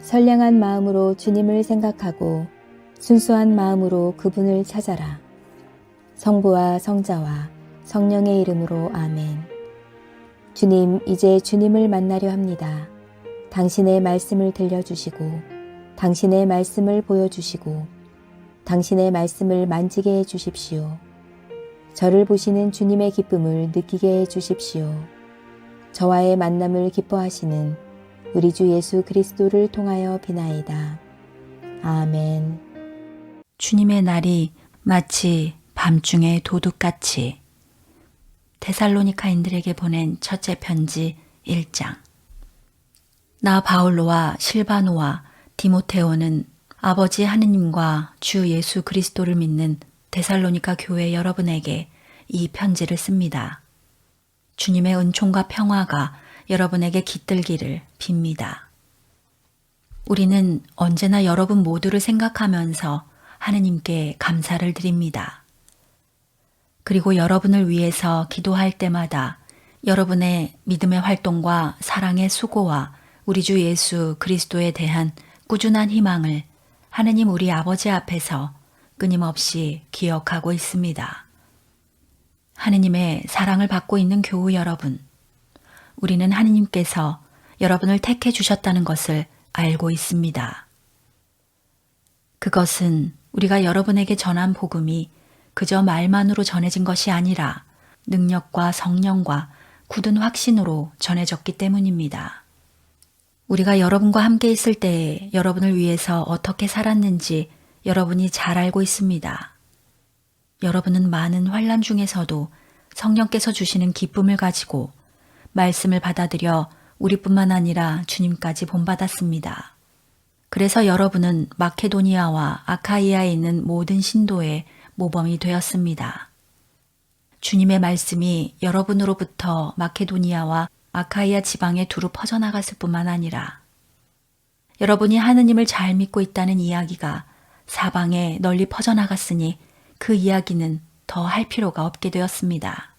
선량한 마음으로 주님을 생각하고 순수한 마음으로 그분을 찾아라. 성부와 성자와 성령의 이름으로 아멘. 주님, 이제 주님을 만나려 합니다. 당신의 말씀을 들려주시고 당신의 말씀을 보여주시고 당신의 말씀을 만지게 해주십시오. 저를 보시는 주님의 기쁨을 느끼게 해주십시오. 저와의 만남을 기뻐하시는 우리 주 예수 그리스도를 통하여 비나이다. 아멘. 주님의 날이 마치 밤중의 도둑같이. 데살로니가인들에게 보낸 첫째 편지 1장. 나 바울로와 실바노와 디모테오는 아버지 하느님과 주 예수 그리스도를 믿는 데살로니가 교회 여러분에게 이 편지를 씁니다. 주님의 은총과 평화가 여러분에게 깃들기를 빕니다. 우리는 언제나 여러분 모두를 생각하면서 하느님께 감사를 드립니다. 그리고 여러분을 위해서 기도할 때마다 여러분의 믿음의 활동과 사랑의 수고와 우리 주 예수 그리스도에 대한 꾸준한 희망을 하느님 우리 아버지 앞에서 끊임없이 기억하고 있습니다. 하느님의 사랑을 받고 있는 교우 여러분, 우리는 하느님께서 여러분을 택해 주셨다는 것을 알고 있습니다. 그것은 우리가 여러분에게 전한 복음이 그저 말만으로 전해진 것이 아니라 능력과 성령과 굳은 확신으로 전해졌기 때문입니다. 우리가 여러분과 함께 있을 때에 여러분을 위해서 어떻게 살았는지 여러분이 잘 알고 있습니다. 여러분은 많은 환난 중에서도 성령께서 주시는 기쁨을 가지고 말씀을 받아들여 우리뿐만 아니라 주님까지 본받았습니다. 그래서 여러분은 마케도니아와 아카이아에 있는 모든 신도의 모범이 되었습니다. 주님의 말씀이 여러분으로부터 마케도니아와 아카이아 지방에 두루 퍼져나갔을 뿐만 아니라 여러분이 하느님을 잘 믿고 있다는 이야기가 사방에 널리 퍼져나갔으니 그 이야기는 더 할 필요가 없게 되었습니다.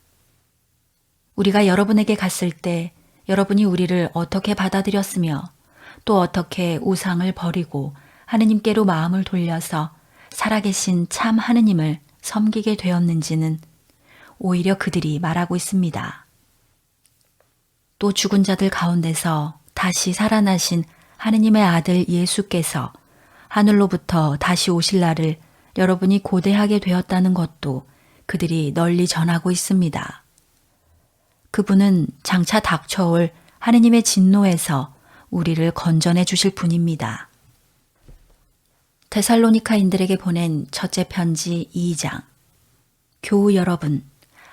우리가 여러분에게 갔을 때 여러분이 우리를 어떻게 받아들였으며 또 어떻게 우상을 버리고 하느님께로 마음을 돌려서 살아계신 참 하느님을 섬기게 되었는지는 오히려 그들이 말하고 있습니다. 또 죽은 자들 가운데서 다시 살아나신 하느님의 아들 예수께서 하늘로부터 다시 오실 날을 여러분이 고대하게 되었다는 것도 그들이 널리 전하고 있습니다. 그분은 장차 닥쳐올 하느님의 진노에서 우리를 건져내 주실 분입니다. 데살로니가인들에게 보낸 첫째 편지 2장. 교우 여러분,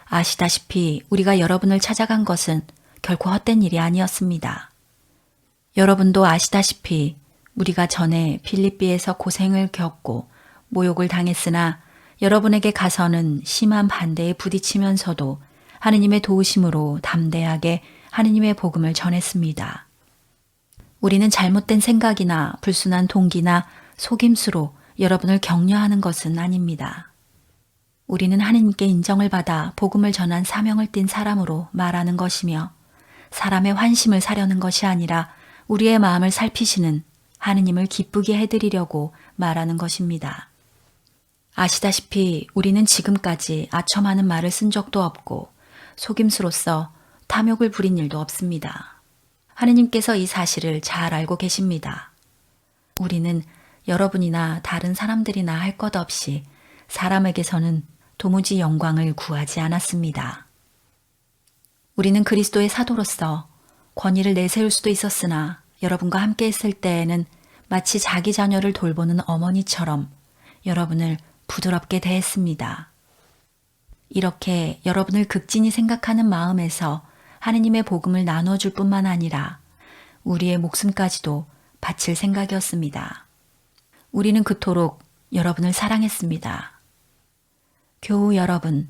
아시다시피 우리가 여러분을 찾아간 것은 결코 헛된 일이 아니었습니다. 여러분도 아시다시피 우리가 전에 필립비에서 고생을 겪고 모욕을 당했으나 여러분에게 가서는 심한 반대에 부딪히면서도 하느님의 도우심으로 담대하게 하느님의 복음을 전했습니다. 우리는 잘못된 생각이나 불순한 동기나 속임수로 여러분을 격려하는 것은 아닙니다. 우리는 하느님께 인정을 받아 복음을 전한 사명을 띤 사람으로 말하는 것이며 사람의 환심을 사려는 것이 아니라 우리의 마음을 살피시는 하느님을 기쁘게 해드리려고 말하는 것입니다. 아시다시피 우리는 지금까지 아첨하는 말을 쓴 적도 없고 속임수로서 탐욕을 부린 일도 없습니다. 하느님께서 이 사실을 잘 알고 계십니다. 우리는 여러분이나 다른 사람들이나 할 것 없이 사람에게서는 도무지 영광을 구하지 않았습니다. 우리는 그리스도의 사도로서 권위를 내세울 수도 있었으나 여러분과 함께 있을 때에는 마치 자기 자녀를 돌보는 어머니처럼 여러분을 부드럽게 대했습니다. 이렇게 여러분을 극진히 생각하는 마음에서 하느님의 복음을 나눠줄 뿐만 아니라 우리의 목숨까지도 바칠 생각이었습니다. 우리는 그토록 여러분을 사랑했습니다. 교우 여러분,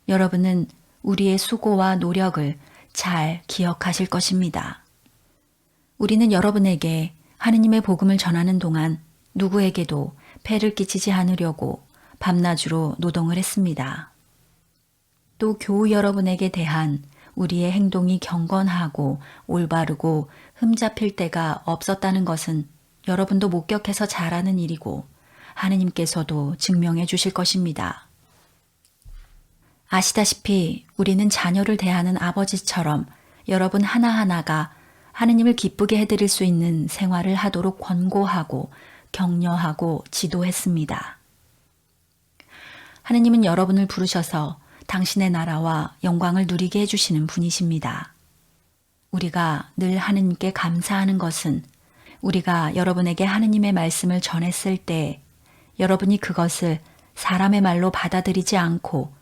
여러분은 우리의 수고와 노력을 잘 기억하실 것입니다. 우리는 여러분에게 하느님의 복음을 전하는 동안 누구에게도 폐를 끼치지 않으려고 밤낮으로 노동을 했습니다. 또 교우 여러분에게 대한 우리의 행동이 경건하고 올바르고 흠잡힐 때가 없었다는 것은 여러분도 목격해서 잘 아는 일이고 하느님께서도 증명해 주실 것입니다. 아시다시피 우리는 자녀를 대하는 아버지처럼 여러분 하나하나가 하느님을 기쁘게 해드릴 수 있는 생활을 하도록 권고하고 격려하고 지도했습니다. 하느님은 여러분을 부르셔서 당신의 나라와 영광을 누리게 해주시는 분이십니다. 우리가 늘 하느님께 감사하는 것은 우리가 여러분에게 하느님의 말씀을 전했을 때 여러분이 그것을 사람의 말로 받아들이지 않고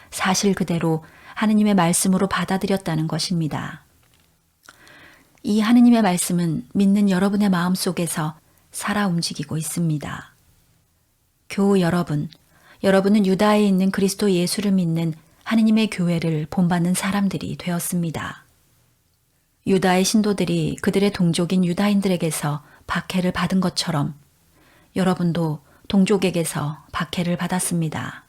사실 그대로 하느님의 말씀으로 받아들였다는 것입니다. 이 하느님의 말씀은 믿는 여러분의 마음 속에서 살아 움직이고 있습니다. 교우 여러분, 여러분은 유다에 있는 그리스도 예수를 믿는 하느님의 교회를 본받는 사람들이 되었습니다. 유다의 신도들이 그들의 동족인 유다인들에게서 박해를 받은 것처럼 여러분도 동족에게서 박해를 받았습니다.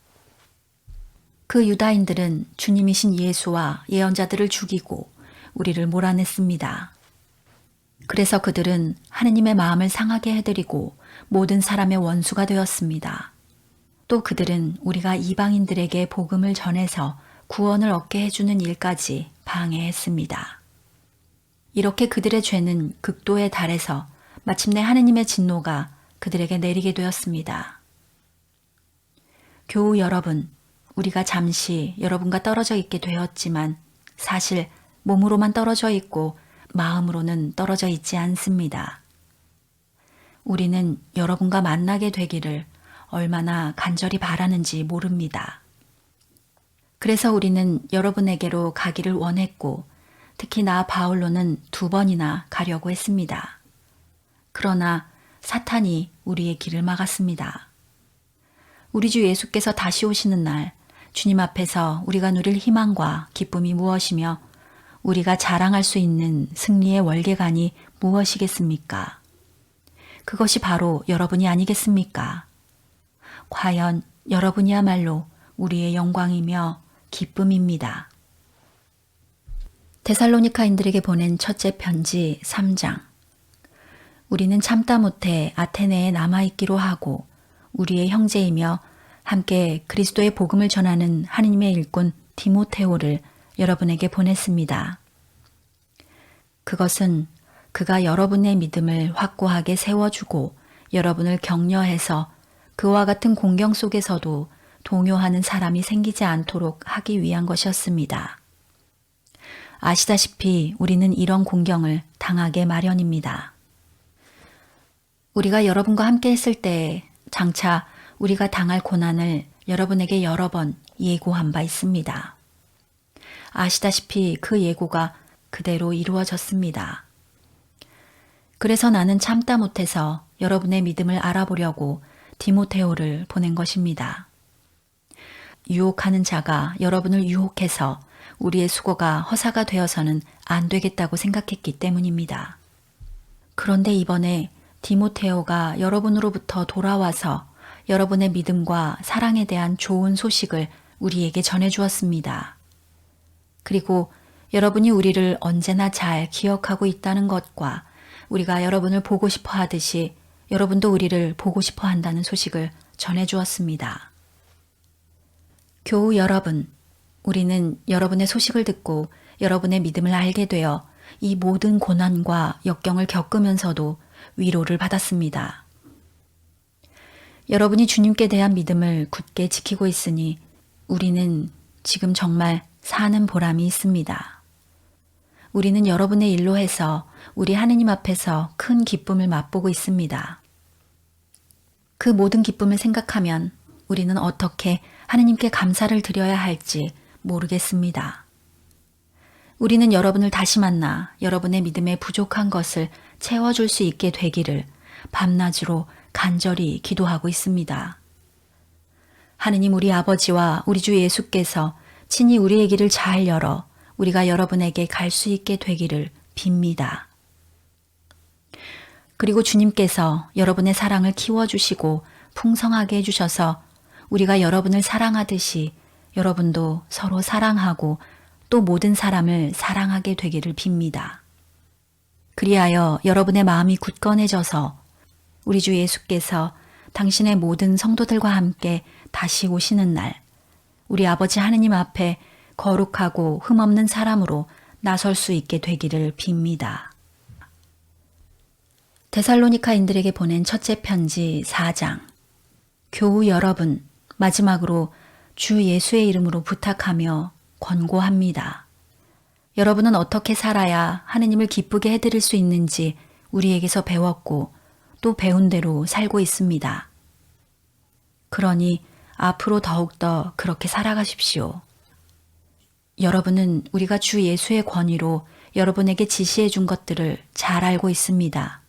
그 유다인들은 주님이신 예수와 예언자들을 죽이고 우리를 몰아냈습니다. 그래서 그들은 하느님의 마음을 상하게 해드리고 모든 사람의 원수가 되었습니다. 또 그들은 우리가 이방인들에게 복음을 전해서 구원을 얻게 해주는 일까지 방해했습니다. 이렇게 그들의 죄는 극도에 달해서 마침내 하느님의 진노가 그들에게 내리게 되었습니다. 교우 여러분, 우리가 잠시 여러분과 떨어져 있게 되었지만 사실 몸으로만 떨어져 있고 마음으로는 떨어져 있지 않습니다. 우리는 여러분과 만나게 되기를 얼마나 간절히 바라는지 모릅니다. 그래서 우리는 여러분에게로 가기를 원했고 특히 나 바울로는 2번이나 가려고 했습니다. 그러나 사탄이 우리의 길을 막았습니다. 우리 주 예수께서 다시 오시는 날 주님 앞에서 우리가 누릴 희망과 기쁨이 무엇이며 우리가 자랑할 수 있는 승리의 월계관이 무엇이겠습니까? 그것이 바로 여러분이 아니겠습니까? 과연 여러분이야말로 우리의 영광이며 기쁨입니다. 데살로니가인들에게 보낸 첫째 편지 3장. 우리는 참다 못해 아테네에 남아있기로 하고 우리의 형제이며 함께 그리스도의 복음을 전하는 하느님의 일꾼 디모테오를 여러분에게 보냈습니다. 그것은 그가 여러분의 믿음을 확고하게 세워주고 여러분을 격려해서 그와 같은 공경 속에서도 동요하는 사람이 생기지 않도록 하기 위한 것이었습니다. 아시다시피 우리는 이런 공경을 당하게 마련입니다. 우리가 여러분과 함께 했을 때 장차 우리가 당할 고난을 여러분에게 여러 번 예고한 바 있습니다. 아시다시피 그 예고가 그대로 이루어졌습니다. 그래서 나는 참다 못해서 여러분의 믿음을 알아보려고 디모테오를 보낸 것입니다. 유혹하는 자가 여러분을 유혹해서 우리의 수고가 허사가 되어서는 안 되겠다고 생각했기 때문입니다. 그런데 이번에 디모테오가 여러분으로부터 돌아와서 여러분의 믿음과 사랑에 대한 좋은 소식을 우리에게 전해주었습니다. 그리고 여러분이 우리를 언제나 잘 기억하고 있다는 것과 우리가 여러분을 보고 싶어 하듯이 여러분도 우리를 보고 싶어 한다는 소식을 전해주었습니다. 교우 여러분, 우리는 여러분의 소식을 듣고 여러분의 믿음을 알게 되어 이 모든 고난과 역경을 겪으면서도 위로를 받았습니다. 여러분이 주님께 대한 믿음을 굳게 지키고 있으니 우리는 지금 정말 사는 보람이 있습니다. 우리는 여러분의 일로 해서 우리 하느님 앞에서 큰 기쁨을 맛보고 있습니다. 그 모든 기쁨을 생각하면 우리는 어떻게 하느님께 감사를 드려야 할지 모르겠습니다. 우리는 여러분을 다시 만나 여러분의 믿음에 부족한 것을 채워줄 수 있게 되기를 밤낮으로 간절히 기도하고 있습니다. 하느님 우리 아버지와 우리 주 예수께서 친히 우리의 길을 잘 열어 우리가 여러분에게 갈 수 있게 되기를 빕니다. 그리고 주님께서 여러분의 사랑을 키워주시고 풍성하게 해주셔서 우리가 여러분을 사랑하듯이 여러분도 서로 사랑하고 또 모든 사람을 사랑하게 되기를 빕니다. 그리하여 여러분의 마음이 굳건해져서 우리 주 예수께서 당신의 모든 성도들과 함께 다시 오시는 날, 우리 아버지 하느님 앞에 거룩하고 흠없는 사람으로 나설 수 있게 되기를 빕니다. 데살로니가인들에게 보낸 첫째 편지 4장. 교우 여러분, 마지막으로 주 예수의 이름으로 부탁하며 권고합니다. 여러분은 어떻게 살아야 하느님을 기쁘게 해드릴 수 있는지 우리에게서 배웠고 또 배운 대로 살고 있습니다. 그러니 앞으로 더욱더 그렇게 살아가십시오. 여러분은 우리가 주 예수의 권위로 여러분에게 지시해 준 것들을 잘 알고 있습니다.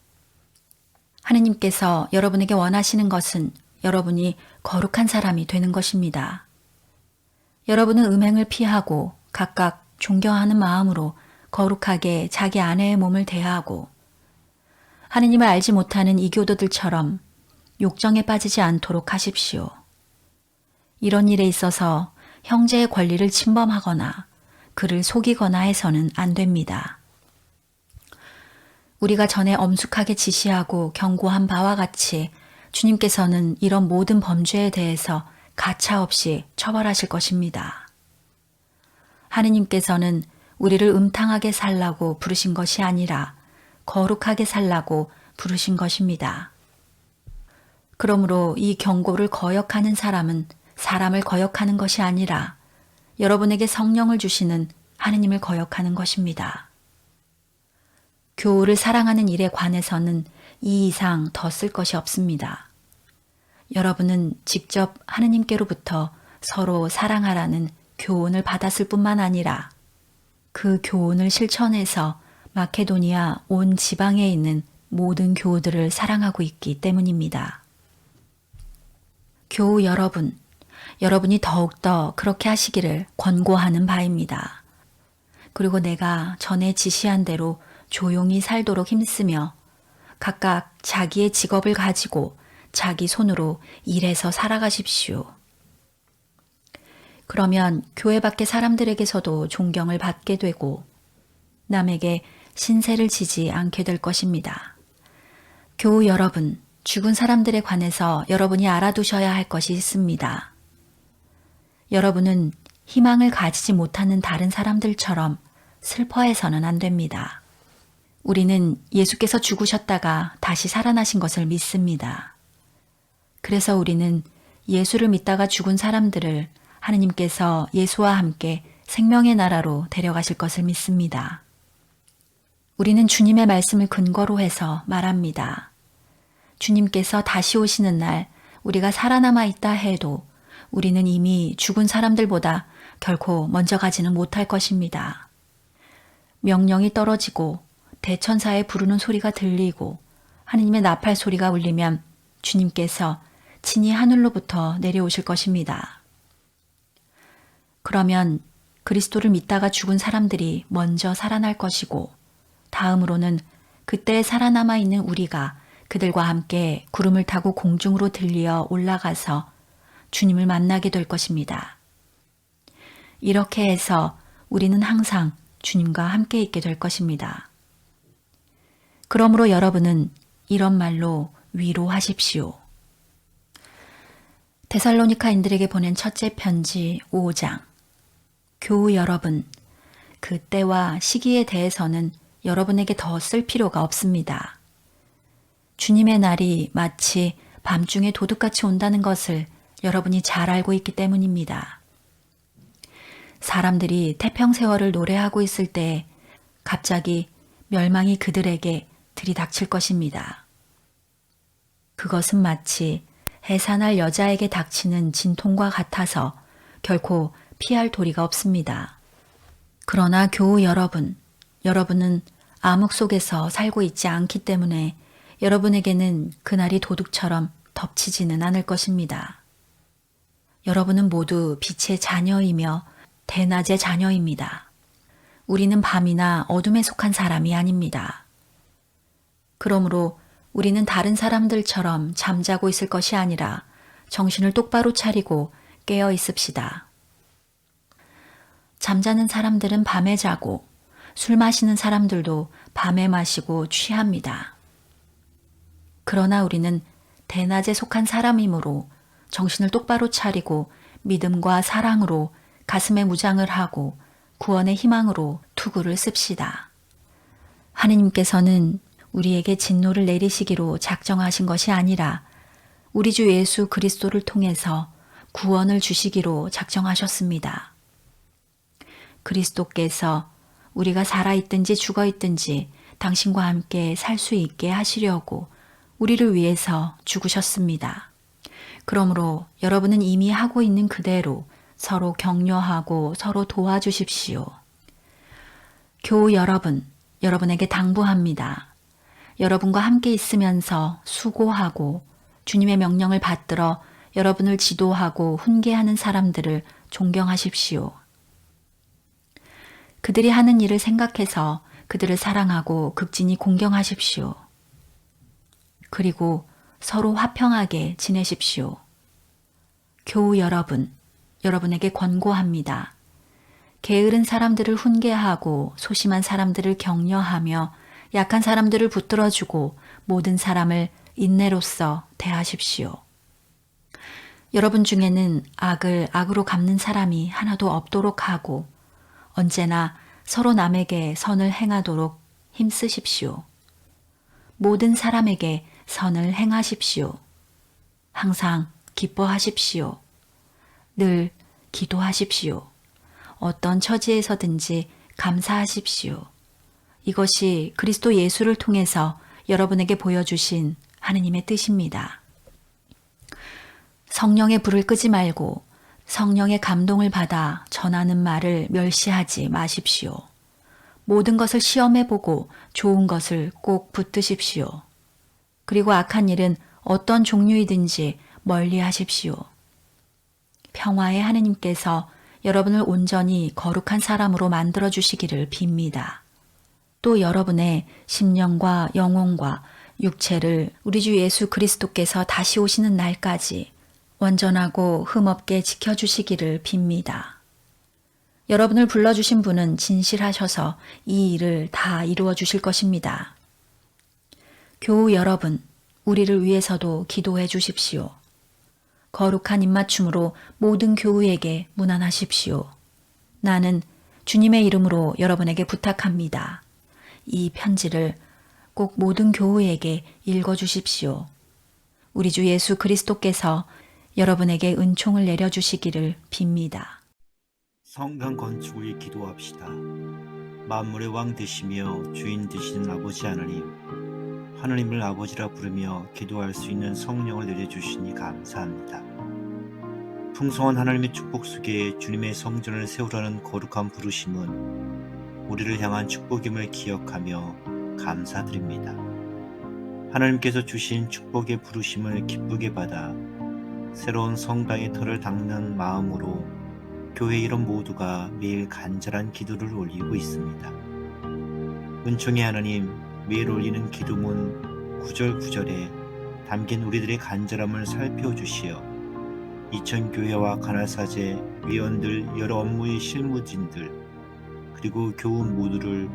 하느님께서 여러분에게 원하시는 것은 여러분이 거룩한 사람이 되는 것입니다. 여러분은 음행을 피하고 각각 존경하는 마음으로 거룩하게 자기 아내의 몸을 대하고 하느님을 알지 못하는 이교도들처럼 욕정에 빠지지 않도록 하십시오. 이런 일에 있어서 형제의 권리를 침범하거나 그를 속이거나 해서는 안 됩니다. 우리가 전에 엄숙하게 지시하고 경고한 바와 같이 주님께서는 이런 모든 범죄에 대해서 가차없이 처벌하실 것입니다. 하느님께서는 우리를 음탕하게 살라고 부르신 것이 아니라 거룩하게 살라고 부르신 것입니다. 그러므로 이 경고를 거역하는 사람은 사람을 거역하는 것이 아니라 여러분에게 성령을 주시는 하느님을 거역하는 것입니다. 교우를 사랑하는 일에 관해서는 이 이상 더 쓸 것이 없습니다. 여러분은 직접 하느님께로부터 서로 사랑하라는 교훈을 받았을 뿐만 아니라 그 교훈을 실천해서 마케도니아 온 지방에 있는 모든 교우들을 사랑하고 있기 때문입니다. 교우 여러분, 여러분이 더욱더 그렇게 하시기를 권고하는 바입니다. 그리고 내가 전에 지시한 대로 조용히 살도록 힘쓰며 각각 자기의 직업을 가지고 자기 손으로 일해서 살아가십시오. 그러면 교회 밖의 사람들에게서도 존경을 받게 되고 남에게 신세를 지지 않게 될 것입니다. 교우 여러분, 죽은 사람들에 관해서 여러분이 알아두셔야 할 것이 있습니다. 여러분은 희망을 가지지 못하는 다른 사람들처럼 슬퍼해서는 안 됩니다. 우리는 예수께서 죽으셨다가 다시 살아나신 것을 믿습니다. 그래서 우리는 예수를 믿다가 죽은 사람들을 하느님께서 예수와 함께 생명의 나라로 데려가실 것을 믿습니다. 우리는 주님의 말씀을 근거로 해서 말합니다. 주님께서 다시 오시는 날 우리가 살아남아 있다 해도 우리는 이미 죽은 사람들보다 결코 먼저 가지는 못할 것입니다. 명령이 떨어지고 대천사의 부르는 소리가 들리고 하느님의 나팔 소리가 울리면 주님께서 친히 하늘로부터 내려오실 것입니다. 그러면 그리스도를 믿다가 죽은 사람들이 먼저 살아날 것이고 다음으로는 그때 살아남아 있는 우리가 그들과 함께 구름을 타고 공중으로 들리어 올라가서 주님을 만나게 될 것입니다. 이렇게 해서 우리는 항상 주님과 함께 있게 될 것입니다. 그러므로 여러분은 이런 말로 위로하십시오. 데살로니가인들에게 보낸 첫째 편지 5장. 교우 여러분, 그 때와 시기에 대해서는 여러분에게 더 쓸 필요가 없습니다. 주님의 날이 마치 밤중에 도둑같이 온다는 것을 여러분이 잘 알고 있기 때문입니다. 사람들이 태평세월을 노래하고 있을 때 갑자기 멸망이 그들에게 들이닥칠 것입니다. 그것은 마치 해산할 여자에게 닥치는 진통과 같아서 결코 피할 도리가 없습니다. 그러나 교우 여러분, 여러분은 암흑 속에서 살고 있지 않기 때문에 여러분에게는 그날이 도둑처럼 덮치지는 않을 것입니다. 여러분은 모두 빛의 자녀이며 대낮의 자녀입니다. 우리는 밤이나 어둠에 속한 사람이 아닙니다. 그러므로 우리는 다른 사람들처럼 잠자고 있을 것이 아니라 정신을 똑바로 차리고 깨어 있읍시다. 잠자는 사람들은 밤에 자고 술 마시는 사람들도 밤에 마시고 취합니다. 그러나 우리는 대낮에 속한 사람이므로 정신을 똑바로 차리고 믿음과 사랑으로 가슴에 무장을 하고 구원의 희망으로 투구를 씁시다. 하느님께서는 우리에게 진노를 내리시기로 작정하신 것이 아니라 우리 주 예수 그리스도를 통해서 구원을 주시기로 작정하셨습니다. 그리스도께서 우리가 살아있든지 죽어있든지 당신과 함께 살 수 있게 하시려고 우리를 위해서 죽으셨습니다. 그러므로 여러분은 이미 하고 있는 그대로 서로 격려하고 서로 도와주십시오. 교우 여러분, 여러분에게 당부합니다. 여러분과 함께 있으면서 수고하고 주님의 명령을 받들어 여러분을 지도하고 훈계하는 사람들을 존경하십시오. 그들이 하는 일을 생각해서 그들을 사랑하고 극진히 공경하십시오. 그리고 서로 화평하게 지내십시오. 교우 여러분, 여러분에게 권고합니다. 게으른 사람들을 훈계하고 소심한 사람들을 격려하며 약한 사람들을 붙들어주고 모든 사람을 인내로써 대하십시오. 여러분 중에는 악을 악으로 갚는 사람이 하나도 없도록 하고 언제나 서로 남에게 선을 행하도록 힘쓰십시오. 모든 사람에게 선을 행하십시오. 항상 기뻐하십시오. 늘 기도하십시오. 어떤 처지에서든지 감사하십시오. 이것이 그리스도 예수를 통해서 여러분에게 보여주신 하느님의 뜻입니다. 성령의 불을 끄지 말고 성령의 감동을 받아 전하는 말을 멸시하지 마십시오. 모든 것을 시험해보고 좋은 것을 꼭 붙드십시오. 그리고 악한 일은 어떤 종류이든지 멀리 하십시오. 평화의 하느님께서 여러분을 온전히 거룩한 사람으로 만들어주시기를 빕니다. 또 여러분의 심령과 영혼과 육체를 우리 주 예수 그리스도께서 다시 오시는 날까지 온전하고 흠없게 지켜주시기를 빕니다. 여러분을 불러주신 분은 진실하셔서 이 일을 다 이루어 주실 것입니다. 교우 여러분, 우리를 위해서도 기도해 주십시오. 거룩한 입맞춤으로 모든 교우에게 문안하십시오. 나는 주님의 이름으로 여러분에게 부탁합니다. 이 편지를 꼭 모든 교우에게 읽어주십시오. 우리 주 예수 그리스도께서 여러분에게 은총을 내려주시기를 빕니다. 성강 건축을 기도합시다. 만물의 왕 되시며 주인 되시는 아버지 하나님, 하나님을 아버지라 부르며 기도할 수 있는 성령을 내려주시니 감사합니다. 풍성한 하나님의 축복 속에 주님의 성전을 세우라는 거룩한 부르심은 우리를 향한 축복임을 기억하며 감사드립니다. 하나님께서 주신 축복의 부르심을 기쁘게 받아 새로운 성당의 터를 닦는 마음으로 교회 이름 모두가 매일 간절한 기도를 올리고 있습니다. 은총의 하나님, 매일 올리는 기도문 구절구절에 담긴 우리들의 간절함을 살펴주시어 이천교회와 가나사제, 위원들, 여러 업무의 실무진들, 그리고 교우 모두를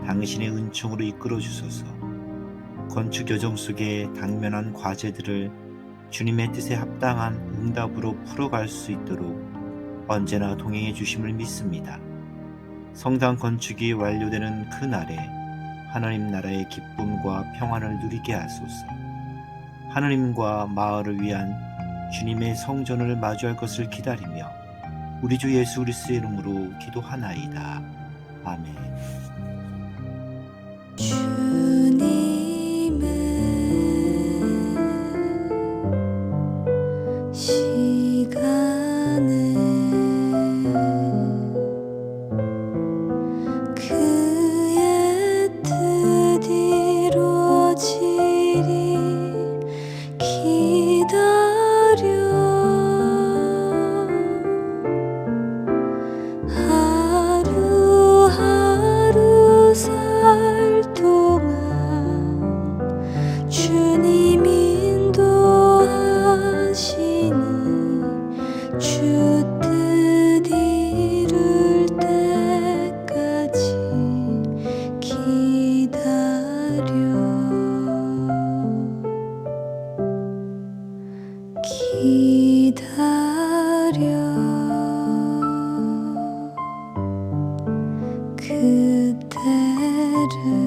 당신의 은총으로 이끌어 주소서. 건축 여정 속에 당면한 과제들을 주님의 뜻에 합당한 응답으로 풀어갈 수 있도록 언제나 동행해 주심을 믿습니다. 성당 건축이 완료되는 그 날에 하나님 나라의 기쁨과 평안을 누리게 하소서. 하나님과 마을을 위한 주님의 성전을 마주할 것을 기다리며 우리 주 예수 그리스도의 이름으로 기도하나이다. 아멘. 하루하루 살 그대를